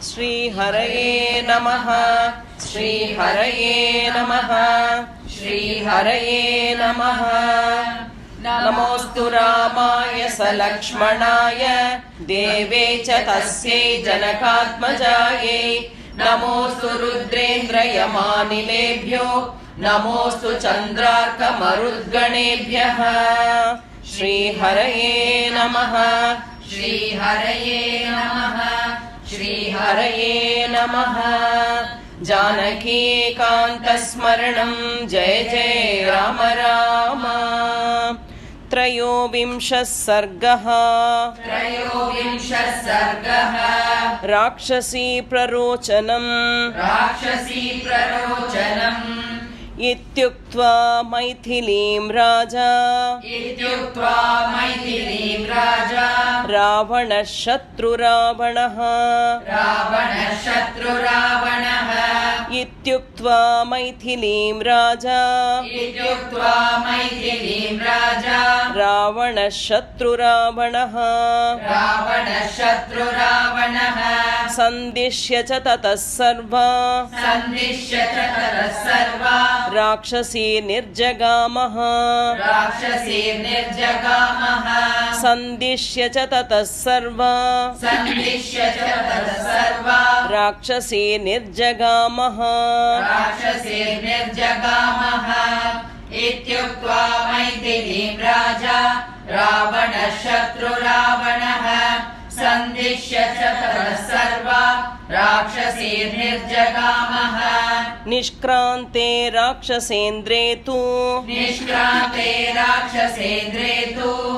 श्रीहरये नमः श्रीहरये नमः श्रीहरये नमः। नमोऽस्तु रामाय सलक्ष्मणाय देवे च तस्यै जनकात्मजायै। नमोऽस्तु रुद्रेन्द्रयमानिलेभ्यो नमोऽस्तु चन्द्रार्कमरुद्गणेभ्यः। श्रीहरये नमः श्रीहरये नमः श्रीहरये नमः। जानकीकान्तस्मरणं जय जय राम राम। त्रयोविंशः सर्गः राक्षसी प्ररोचनम् इत्युक्त्वा मैथिलीं राजा रावणः शत्रुरावणः इत्युक्त्वा मैथिलीं राजा रावणः शत्रुरावणः सन्दिश्य च ततः सर्वा राक्षसी निर्जगामः सन्दिश्य च ततः सर्वा राक्षसी निर्जगामः इत्युक्त्वा मैथिलीं राजा रावणः शत्रुरावणः सन्दिश्य च ततः सर्वा राक्षसीर्निर्जगामः। निष्क्रान्ते राक्षसेन्द्रे तु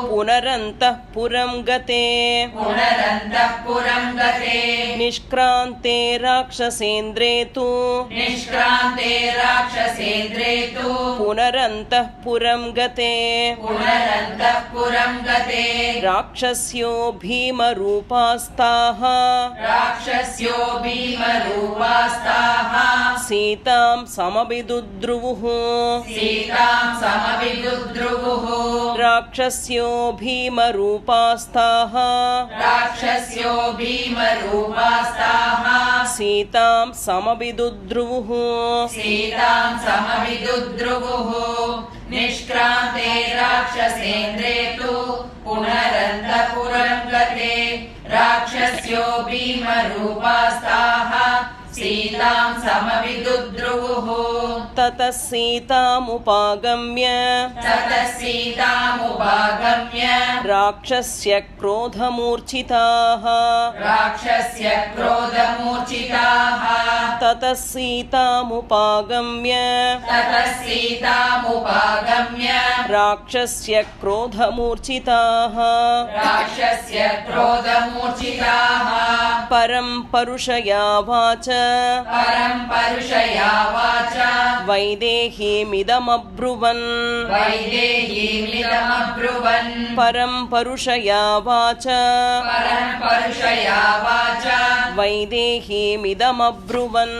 पुनरन्तः पुरं गते निष्क्रान्ते राक्षसेन्द्रे तु पुनरन्तः पुरं गते राक्षस्यो भीमरूपास्ताः सीतां समभिदुद्रुवुः राक्षस्यो भीमरूपास्ताः सीतां समभिदुद्रुवुः निष्क्रान्ते राक्षसेन्द्रे तु पुनरन्तपुरं गते राक्षस्यो भीमरूपास्ताः सीतां समभिदुद्रुवुः ततः सीतामुपागम्य राक्षस्य क्रोधमूर्छिताः ततः सीतामुपागम्य राक्षस्य क्रोधमूर्छिताः परं परुषयावाच वैदेहीमिदमब्रुवन् परं परुषयावाच वैदेहीमिदमब्रुवन्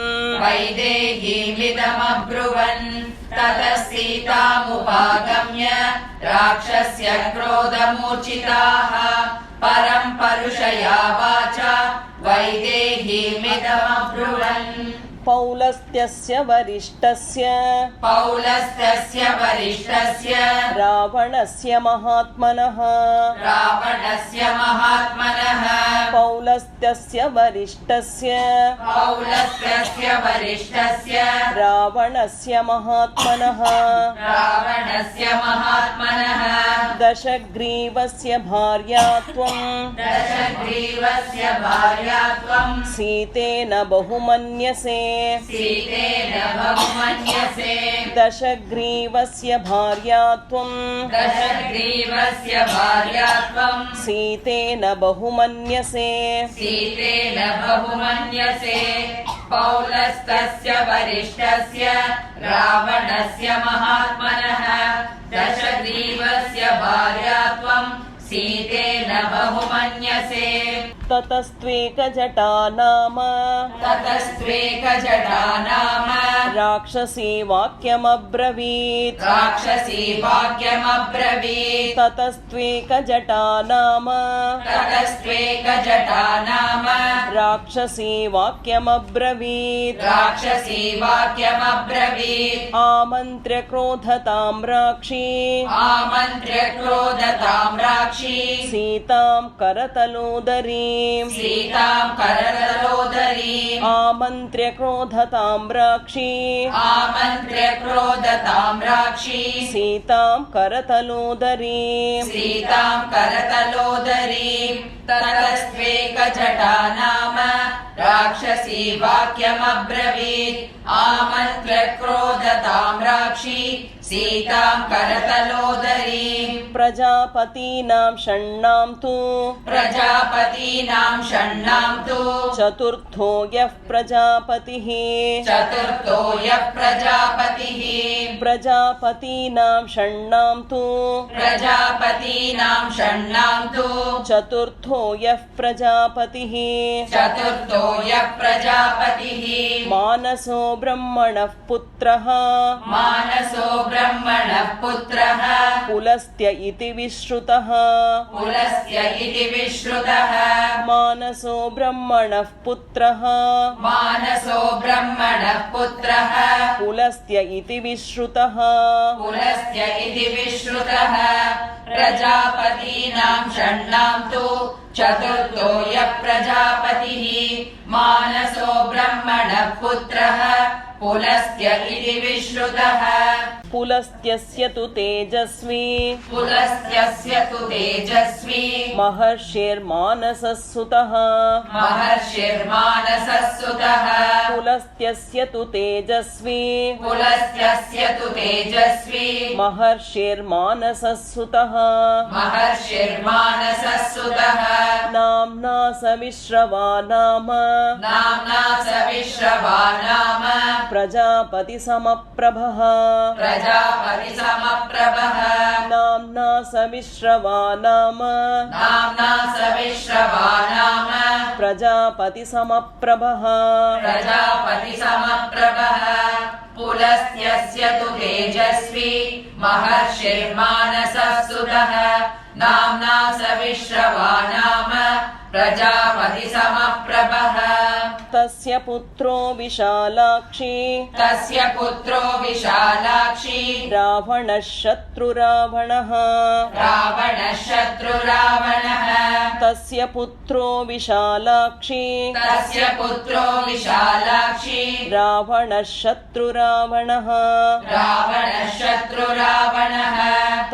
ततः सीतामुपागम्य राक्षस्य क्रोधमूर्छिताः परं परुषयावाच वैदेहीमिदमब्रुवन् पौलस्त्यस्य वरिष्ठस्य रावणस्य महात्मनः पौलस्त्यस्य वरिष्ठस्य रावणस्य महात्मनः दशग्रीवस्य भार्या त्वं सीतेन बहुमन्यसे दशग्रीवस्य भार्या त्वं सीतेन बहुमन्यसे पौलस्तस्य वरिष्ठस्य रावणस्य महात्मनः दशग्रीवस्य भार्या त्वं सीतेन बहुमन्यसे ततस्त्वेकजटा नाम ततस्त्वेकजटा नाम राक्षसी वाक्यमब्रवीत् राक्षसी वाक्यमब्रवीत् ततस्त्वेकजटा नाम ततस्त्वेकजटा नाम राक्षसी वाक्यमब्रवीत् राक्षसी वाक्यमब्रवीत् आमन्त्र्य क्रोधतां राक्षी आमन्त्र्य क्रोधतां राक्षी सीतां करतलोदरीं सीतां करतलोदरीम् आमन्त्र्य क्रोधतां राक्षी आमन्त्र्य क्रोधतां राक्षी सीतां करतलोदरीं सीतां करतलोदरीम् ततस्त्वेकजटा नाम राक्षसी वाक्यमब्रवीत् आमन्त्र्य क्रोधतां राक्षी सीतां करतलोदरीम् प्रजापतीनां षण्णां तु प्रजापतीनां षण्णां तु चतुर्थो यः प्रजापतिः चतुर्थो यः प्रजापतिः प्रजापतीनां षण्णां तु प्रजापतीनां षण्णां तु चतुर्थो यः प्रजापतिः चतुर्थो यः प्रजापतिः मानसो ब्रह्मणः पुत्रः मानसो ब्रह्मणः पुत्रः पुलस्त्य इति विश्रुतः पुलस्त्य इति विश्रुतः मानसो ब्रह्मणः पुत्रः मानसो ब्रह्मणः पुत्रः पुलस्त्य इति विश्रुतः पुलस्त्य इति विश्रुतः प्रजापतीनां षण्णां तु चतुर्थो यः प्रजापतिः मानसो ब्रह्मणः पुत्रः पुलस्त्य इति विश्रुतः पुलस्त्यस्य तु तेजस्वी पुलस्त्यस्य तु तेजस्वी महर्षिर्मानसः सुतः महर्षिर्मानसः सुतः पुलस्त्यस्य तु तेजस्वी पुलस्त्यस्य तु तेजस्वी महर्षिर्मानसः सुतः महर्षिर्मानसः सुतः नाम्ना सविश्रवा नाम नाम्ना सविश्रवा नाम प्रजापतिसमप्रभः प्रजापतिसमप्रभः नाम्ना सविश्रवा नाम नाम्ना सविश्रवा नाम प्रजापतिसमप्रभः प्रजापतिसमप्रभः पुलस्त्यस्य तु तेजस्वी महर्षिर्मानसः सुतः नाम्ना सविश्रवा नाम प्रजापतिसमप्रभः तस्य पुत्रो विशालाक्षी तस्य पुत्रो विशालाक्षी रावणः शत्रुरावणः रावणः शत्रुरावणः तस्य पुत्रो विशालाक्षी तस्य पुत्रो विशालाक्षी रावणः शत्रुरावणः रावणः शत्रुरावणः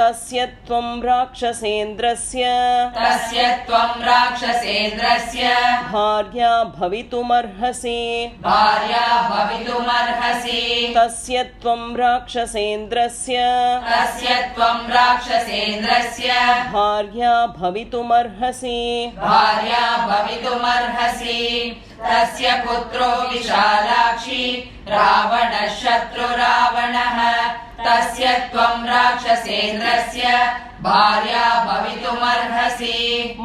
तस्य त्वं राक्षसेन्द्रस्य तस्य त्वं राक्षसेन्द्रस्य भार्या भवितुमर्हसि भार्या भवितुमर्हसि तस्य त्वं राक्षसेन्द्रस्य तस्य त्वं राक्षसेन्द्रस्य भार्या भवितुमर्हसि भार्या भवितुमर्हसि तस्य पुत्रो विशालाक्षी रावणः शत्रुरावणः तस्य त्वं राक्षसेन्द्रस्य भार्या भवितुमर्हसि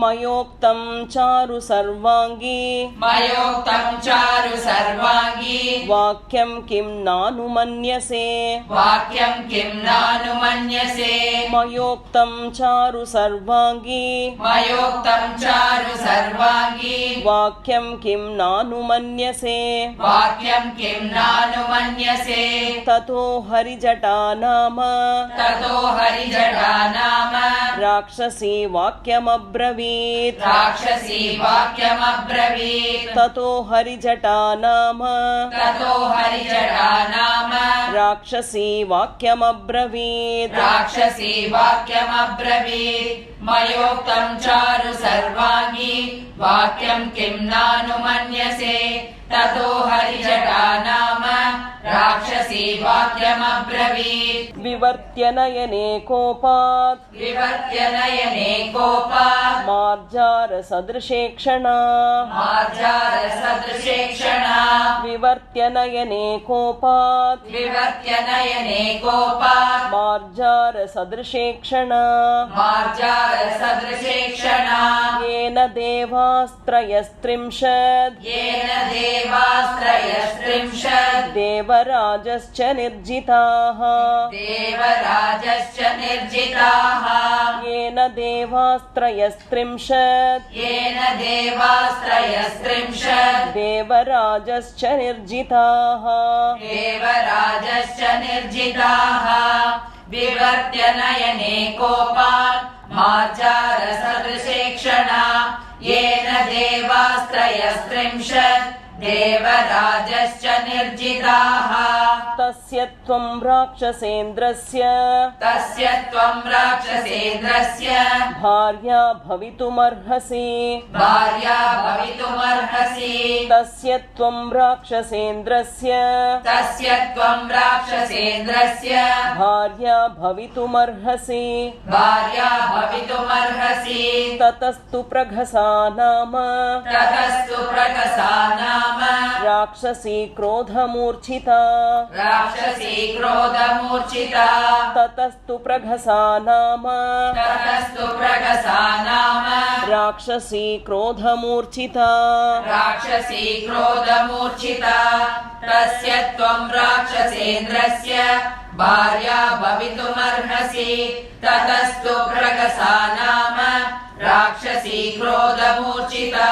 मयोक्तं चारु सर्वाङ्गी मयोक्तं चारु सर्वाङ्गी वाक्यं किं नानुमन्यसे वाक्यं किं नानुमन्यसे मयोक्तं चारु सर्वाङ्गी मयोक्तं चारु सर्वाङ्गी वाक्यं किं नानुमन्यसे वाक्यं किं नानुमन्यसे ततो हरिजटा नाम ततो हरिजटा नाम राक्षसी वाक्यमब्रवीत् राक्षसी वाक्यमब्रवीत् ततो हरिजटा नाम ततो हरिजटा नाम राक्षसी वाक्यमब्रवीत् राक्षसी वाक्यमब्रवीत् मयोक्तं चारु सर्वाङ्गी वाक्यं किं नानुमन्यसे ततो हरिजटा नाम राक्षसी वाक्यमब्रवीत् विवर्त्य नयने कोपात् विवर्त्य नयने कोपात् मार्जारसदृशे क्षणा मार्जारसदृशे क्षणा विवर्त्य नयने कोपात् विवर्त्य नयने कोपात् मार्जारसदृशेक्षणा मार्जारसदृशेक्षणा येन देवास्त्रयस्त्रिंशत् येन देवास्त्रयस्त्रिंशत् देवराजश्च निर्जिताः देवराजश्च निर्जिताः येन देवास्त्रयस्त्रिंशत् येन देवास्त्रयस्त्रिंशत् देवराजश्च निर्जिताः देवराजश्च निर्जिताः विवर्त्य नयने कोपात् मार्जारसदृशेक्षणा येन देवास्त्रयस्त्रिंशत् देवराजश्च निर्जिताः तस्य त्वं राक्षसेन्द्रस्य तस्य त्वं राक्षसेन्द्रस्य भार्या भवितुमर्हसि भार्या भवितुमर्हसि तस्य त्वं राक्षसेन्द्रस्य तस्य त्वं राक्षसेन्द्रस्य भार्या भवितुमर्हसि भार्या भवितुमर्हसि ततस्तु प्रघसा नाम ततस्तु प्रकसा नाम राक्षसी क्रोधमूर्छिता राक्षसी क्रोधमूर्छिता ततस्तु प्रघसा नाम ततस्तु प्रकसा नाम राक्षसी क्रोधमूर्छिता राक्षसी क्रोधमूर्छिता तस्य त्वं राक्षसेन्द्रस्य भार्या भवितुमर्हसि ततस्तु प्रकसा नाम राक्षसी क्रोधमूर्छिता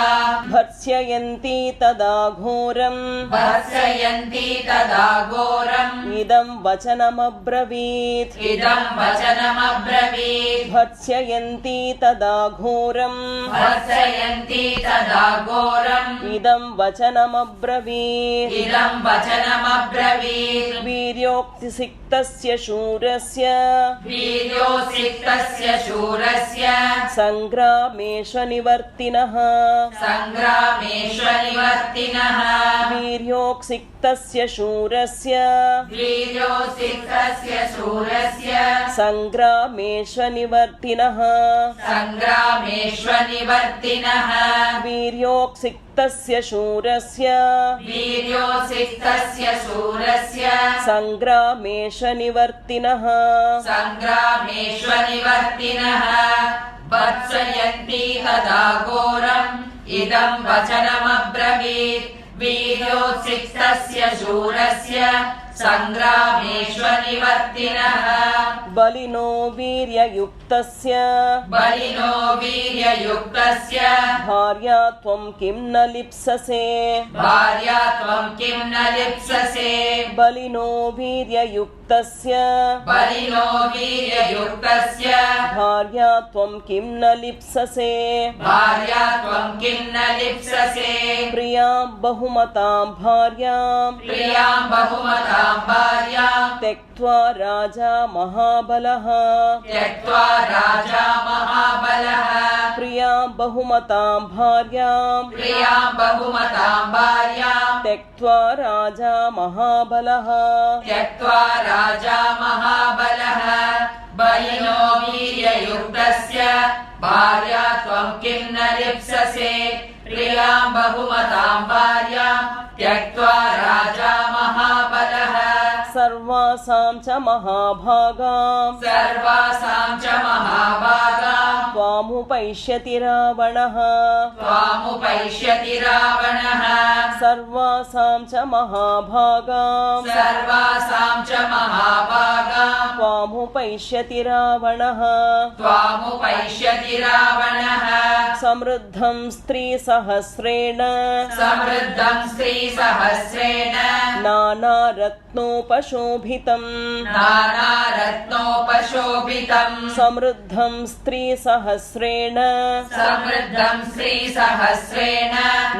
भर्त्सयन्ती तदा घोरम् भर्त्सयन्ती तदा घोरम् इदं वचनमब्रवीत् इदं वचनमब्रवीत् भर्त्सयन्ती तदा घोरम् भर्त्सयन्ती तदा घोरम् इदं वचनमब्रवीत् इदं वचनमब्रवीत् वीर्योक्तिसिक्तस्य शूरस्य वीर्योसिक्तस्य शूरस्य सङ्ग्रामेष्वनिवर्तिनः सङ्ग्रामेष्वनिवर्तिनः वीर्योक्सिक्तस्य शूरस्य वीर्योसिक्तस्य शूरस्य सङ्ग्रामेष्वनिवर्तिनः सङ्ग्रामेष्वनिवर्तिनः वीर्योक्सिक्तस्य शूरस्य वीर्योसिक्तस्य शूरस्य सङ्ग्रामेष्वनिवर्तिनः सङ्ग्रामेष्वनिवर्तिनः भर्त्सयन्ती तदा घोरम् इदं वचनमब्रवीत् वीर्योत्सिक्तस्य शूरस्य सङ्ग्रामेष्वनिवर्तिनः बलिनो वीर्ययुक्तस्य बलिनो वीर्ययुक्तस्य भार्या त्वं किं न लिप्ससे भार्या त्वं किं न लिप्ससे बलिनो वीर्ययुक्तस्य बलिनो वीर्ययुक्तस्य भार्या त्वं किं न लिप्ससे भार्या त्वं किं न लिप्ससे प्रियां बहुमतां भार्यां प्रियां बहुमतां भार्यां त्यक्त्वा राजा महाबलः त्यक्त्वा राजा महाबलः प्रियां बहुमतां भार्यां प्रियां बहुमतां भार्यां त्यक्त्वा राजा महाबलः त्यक्त्वा राजा महाबलः बलिनो वीर्ययुक्तस्य भार्या त्वं किं न लिप्ससे प्रियां बहुमतां भार्यां त्यक्त्वा राजा महाबलः सर्वासां च महाभागां सर्वासां च महाभागां त्वामुपैष्यति रावणः त्वामुपैष्यति रावणः सर्वासां च महाभागां सर्वासां च महाभागां त्वामुपैष्यति रावणः त्वामुपैष्यति रावणः समृद्धं स्त्रीसहस्रेण समृद्धं स्त्रीसहस्रेण नानारत्नोपशोभितम् नानारत्नोपशोभितम् समृद्धं स्त्रीसहस्रेण समृद्धं स्त्रीसहस्रेण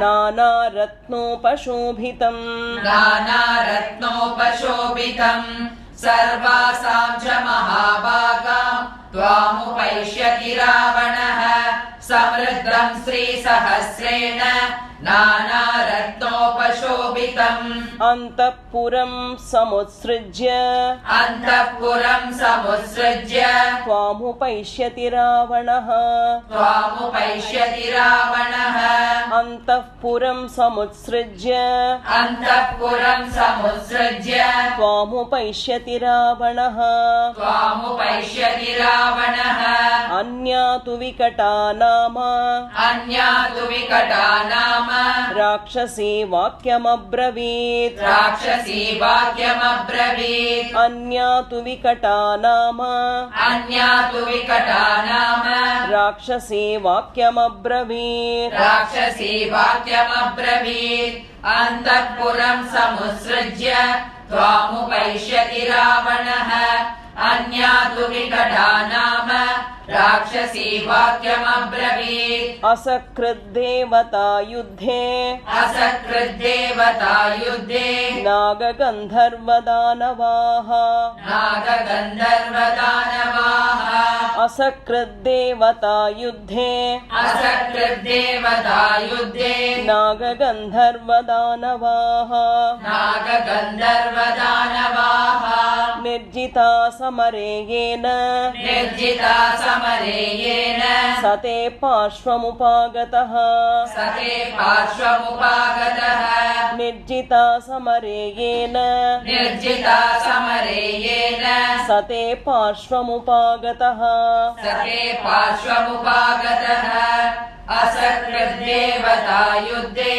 नानारत्नोपशोभितम् नानारत्नोपशोभितम् सर्वासां च महाभागां त्वामुपैष्यति रावणः समृद्धं स्त्रीसहस्रेण नानारत्नोपशोभितम् पूरितम् अन्तःपुरं समुत्सृज्य अन्तःपुरं समुत्सृज्य त्वामुपैष्यति रावणः त्वामुपैष्यति रावणः अन्तःपुरं समुत्सृज्य अन्तःपुरं समुत्सृज्य त्वामुपैष्यति रावणः त्वामुपैष्यति रावणः अन्या तु विकटा नाम अन्या तु विकटा नाम राक्षसी वाक्यमब्रवीत् राक्षसी वाक्यमब्रवीत् अन्या तु विकटा नाम अन्या तु विकटा नाम राक्षसी वाक्यमब्रवीत् राक्षसी वाक्यमब्रवीत् अन्तःपुरं समुत्सृज्य त्वामुपैष्यति रावणः अन्या तु विकटा नाम राक्षसी वाक्यमब्रवीत् असकृद्देवता युद्धे असकृद्देवता युद्धे नागगन्धर्वदानवाः नागगन्धर्वदानवाः असकृद्देवता युद्धे असकृद्देवता युद्धे नागगन्धर्वदानवाः नागगन्धर्वदानवाः निर्जिता समरे येन निर्जिता समरे येन सते पार्श्वमुपागतः सते पार्श्वमुपागतः निर्जिता समरे येन निर्जिता समरे येन सते पार्श्वमुपागतः सते पार्श्वमुपागतः असकृद्देवता युद्धे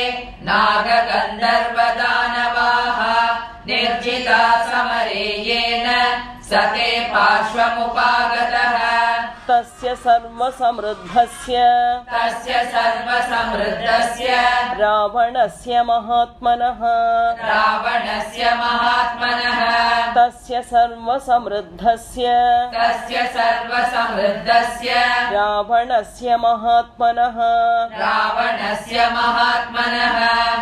नागगन्धर्वदानवाः निर्जिता समरे येन सते पार्श्वमुपागतः तस्य सर्वसमृद्धस्य तस्य सर्वसमृद्धस्य रावणस्य महात्मनः रावणस्य महात्मनः तस्य सर्वसमृद्धस्य तस्य सर्वसमृद्धस्य रावणस्य महात्मनः रावणस्य महात्मनः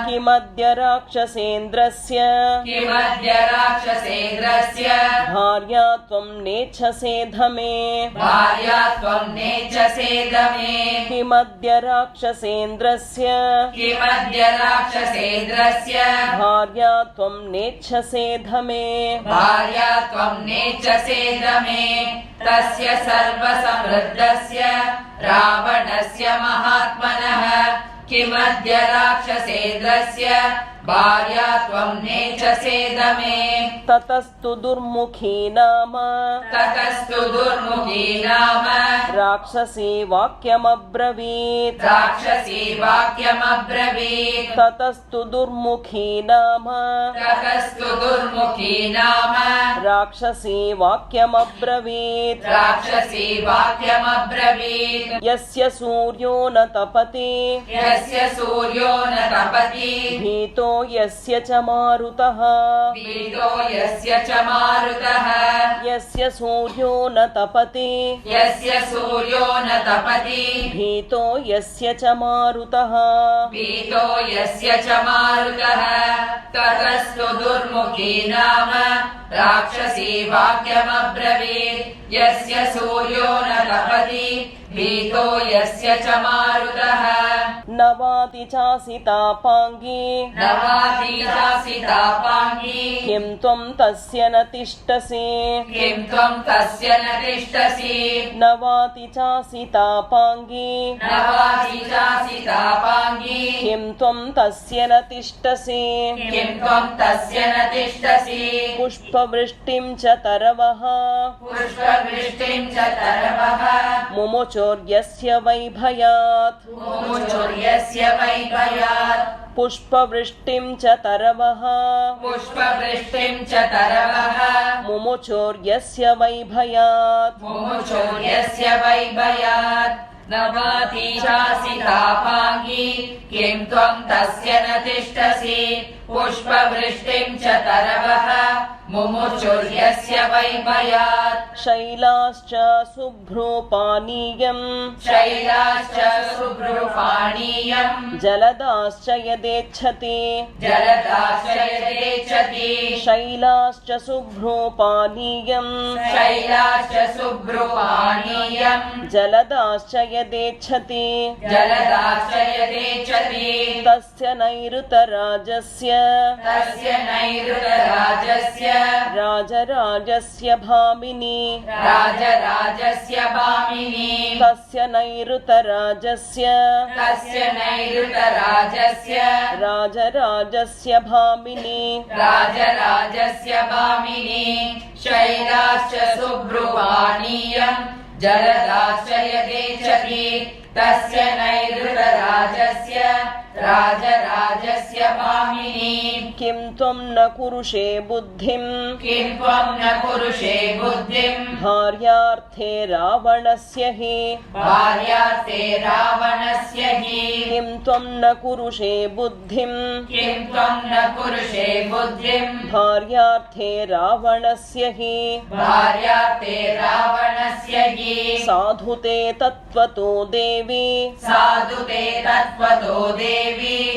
किमद्य राक्षसेन्द्रस्य किमद्य राक्षसेन्द्रस्य भार्या त्वं नेच्छसे धमे भार्या त्वं नेच्छसे दमे किमद्य राक्षसेन्द्रस्य किमद्य राक्षसेन्द्रस्य भार्या त्वं नेच्छसे धमे भार्या त्वं नेच्छसे दमे तस्य सर्वसमृद्धस्य रावणस्य महात्मनः किमद्य राक्षसेन्द्रस्य भार्या त्वं नेच्छसे दमे ततस्तु दुर्मुखी नाम ततस्तु दुर्मुखी नाम राक्षसी वाक्यमब्रवीत् राक्षसी वाक्यमब्रवीत् ततस्तु दुर्मुखी नाम ततस्तु दुर्मुखी नाम राक्षसी वाक्यमब्रवीत् राक्षसी वाक्यमब्रवीत् यस्य सूर्यो न तपति यस्य सूर्यो न तपति भीतो यस्य च मारुतः भीतो यस्य च मारुतः यस्य सूर्यो न तपति यस्य सूर्यो न तपति भीतो यस्य च मारुतः भीतो यस्य च मारुतः ततस्तु दुर्मुखी नाम राक्षसी वाक्यमब्रवीत् यस्य सूर्यो न तपति भीतो यस्य च मारुतः नवाति चासितापाङ्गी नवातिजासितापाङ्गी किं त्वं तस्य न तिष्ठसि किं त्वं तस्य न तिष्ठसि नवाति चासितापाङ्गी नवातिजासितापाङ्गी किं त्वं तस्य न तिष्ठसि किं त्वं तस्य न तिष्ठसि पुष्पवृष्टिं च तरवः पुष्पवृष्टिं च तरवः मुमुचोर्यस्य वैभयात् मुमुचुर्यस्य वैभयात् पुष्पवृष्टिं च तरवः पुष्पवृष्टिं च तरवः मुमुचोर्यस्य वैभयात् मुमुचोर्यस्य वैभयात् नवातिजासितापाङ्गी किं त्वं तस्य न तिष्ठसि पुष्पवृष्टिं च तरवः मुमुचुर्यस्य वै भयात् शैलाश्च शुभ्रोपानीयम् शैलाश्च शुभ्रपानीयम् जलदाश्च यदेच्छति जलदाश्च यदेच्छति शैलाश्च शुभ्रोपानीयम् शैलाश्च शुभ्रपानीयम् जलदाश्च यदेच्छति जलदाश्च यदेच्छति तस्य नैऋतराजस्य तस्य नैऋतराजस्य राजराजस्य भामिनी राजराजस्य भामिनी तस्य नैऋतराजस्य तस्य नैऋतराजस्य राजराजस्य भामिनी राजराजस्य भामिनी शैलाश्च शुभ्रपानीयम् जलदाश्च यदेच्छति तस्य नैऋतराजस्य राजराजस्य भामिनी किं त्वं न कुरुषे बुद्धिं किं त्वं न कुरुषे बुद्धिम् भार्यार्थे रावणस्य हि भार्यार्थे रावणस्य हि किं त्वं न कुरुषे बुद्धिं किं त्वं न कुरुषे बुद्धिम् भार्यार्थे रावणस्य हि भार्यार्थे रावणस्य हि साधुते तत्त्वतो देवी साधु ते तत्त्वतो देवी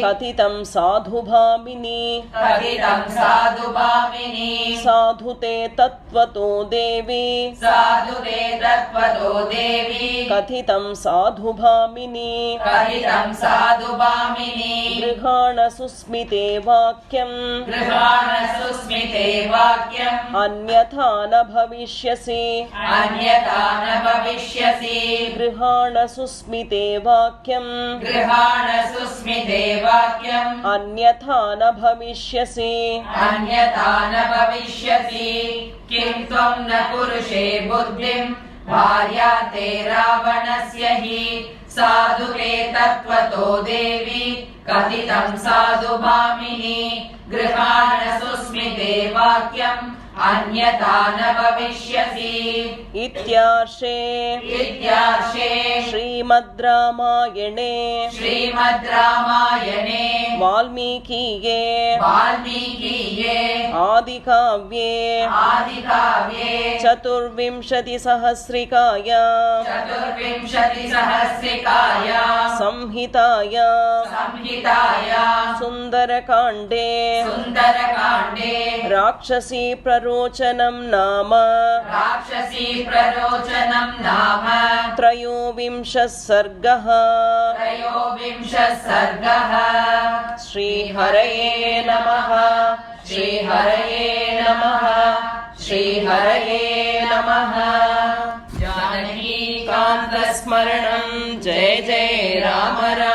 कथितं साधुभामिनी कथितं साधु भामिनी साधुते तत्त्वतो देवी साधु ते तत्त्वतो देवी कथितं साधुभामिनी कथितं साधु भामिनी गृहाण सुस्मिते वाक्यम् गृहाण सुस्मिते वाक्यम् अन्यथा न भविष्यसि अन्यथा न भविष्यसि गृहाण सुस्मिते वाक्यम् गृहाण सुस्मिते वाक्यम् अन्यथा न भविष्यसि अन्यथा न भविष्यसि किं त्वं न कुरुषे बुद्धिम् भार्याते रावणस्य हि साधु ते तत्त्वतो देवी कथितं साधु भामिनी गृहाण सुस्मिते वाक्यम् अन्यथा न भविष्यसि इत्यार्षे श्रीमद् रामायणे श्रीमद् रामायणे वाल्मीकीये आदिकाव्ये चतुर्विंशतिसहस्रिकाया संहिताया सुन्दरकाण्डे राक्षसी प्ररोचनं नाम त्रयोविंशः सर्गः श्रीहरये नमः श्रीहरये नमः श्रीहरये नमः जानकीकान्तस्मरणं जय जय राम राम।